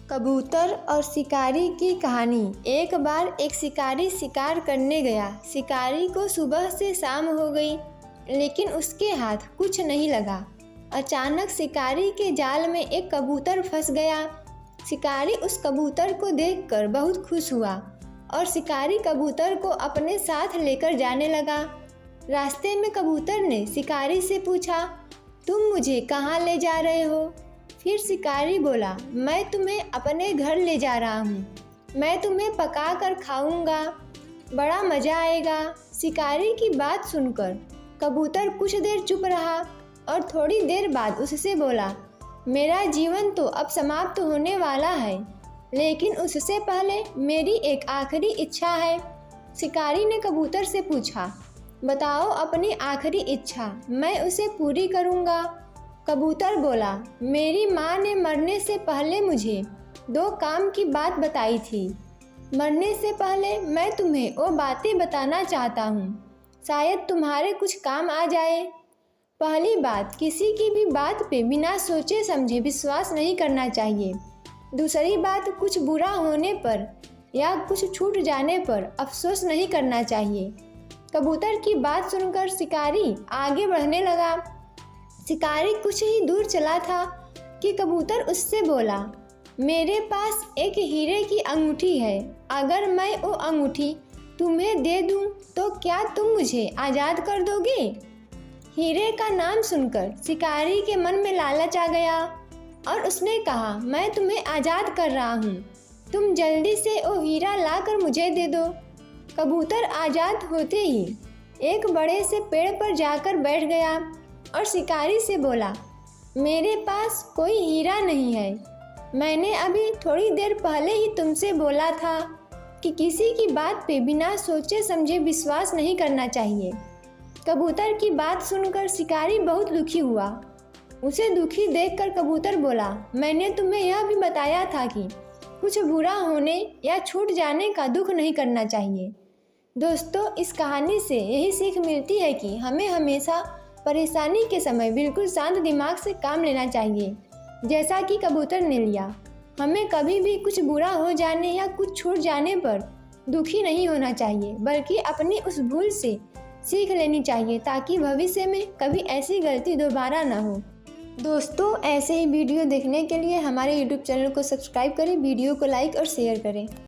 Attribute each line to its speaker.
Speaker 1: कबूतर और शिकारी की कहानी। एक बार एक शिकारी शिकार करने गया। शिकारी को सुबह से शाम हो गई, लेकिन उसके हाथ कुछ नहीं लगा। अचानक शिकारी के जाल में एक कबूतर फंस गया। शिकारी उस कबूतर को देखकर बहुत खुश हुआ और शिकारी कबूतर को अपने साथ लेकर जाने लगा। रास्ते में कबूतर ने शिकारी से पूछा, तुम मुझे कहाँ ले जा रहे हो? फिर शिकारी बोला, मैं तुम्हें अपने घर ले जा रहा हूँ। मैं तुम्हें पका कर खाऊंगा, बड़ा मज़ा आएगा। शिकारी की बात सुनकर कबूतर कुछ देर चुप रहा और थोड़ी देर बाद उससे बोला, मेरा जीवन तो अब समाप्त होने वाला है, लेकिन उससे पहले मेरी एक आखिरी इच्छा है। शिकारी ने कबूतर से पूछा, बताओ अपनी आखिरी इच्छा, मैं उसे पूरी करूँगा। कबूतर बोला, मेरी माँ ने मरने से पहले मुझे 2 काम की बात बताई थी। मरने से पहले मैं तुम्हें वो बातें बताना चाहता हूँ, शायद तुम्हारे कुछ काम आ जाए। पहली बात, किसी की भी बात पे बिना सोचे समझे विश्वास नहीं करना चाहिए। दूसरी बात, कुछ बुरा होने पर या कुछ छूट जाने पर अफसोस नहीं करना चाहिए। कबूतर की बात सुनकर शिकारी आगे बढ़ने लगा। शिकारी कुछ ही दूर चला था कि कबूतर उससे बोला, मेरे पास एक हीरे की अंगूठी है। अगर मैं वो अंगूठी तुम्हें दे दूं तो क्या तुम मुझे आज़ाद कर दोगे? हीरे का नाम सुनकर शिकारी के मन में लालच आ गया और उसने कहा, मैं तुम्हें आज़ाद कर रहा हूँ, तुम जल्दी से वो हीरा लाकर मुझे दे दो। कबूतर आज़ाद होते ही एक बड़े से पेड़ पर जाकर बैठ गया और शिकारी से बोला, मेरे पास कोई हीरा नहीं है। मैंने अभी थोड़ी देर पहले ही तुमसे बोला था कि किसी की बात पे बिना सोचे समझे विश्वास नहीं करना चाहिए। कबूतर की बात सुनकर शिकारी बहुत दुखी हुआ। उसे दुखी देखकर कबूतर बोला, मैंने तुम्हें यह भी बताया था कि कुछ बुरा होने या छूट जाने का दुख नहीं करना चाहिए। दोस्तों, इस कहानी से यही सीख मिलती है कि हमें हमेशा परेशानी के समय बिल्कुल शांत दिमाग से काम लेना चाहिए, जैसा कि कबूतर ने लिया। हमें कभी भी कुछ बुरा हो जाने या कुछ छूट जाने पर दुखी नहीं होना चाहिए, बल्कि अपनी उस भूल से सीख लेनी चाहिए ताकि भविष्य में कभी ऐसी गलती दोबारा ना हो। दोस्तों, ऐसे ही वीडियो देखने के लिए हमारे YouTube चैनल को सब्सक्राइब करें, वीडियो को लाइक और शेयर करें।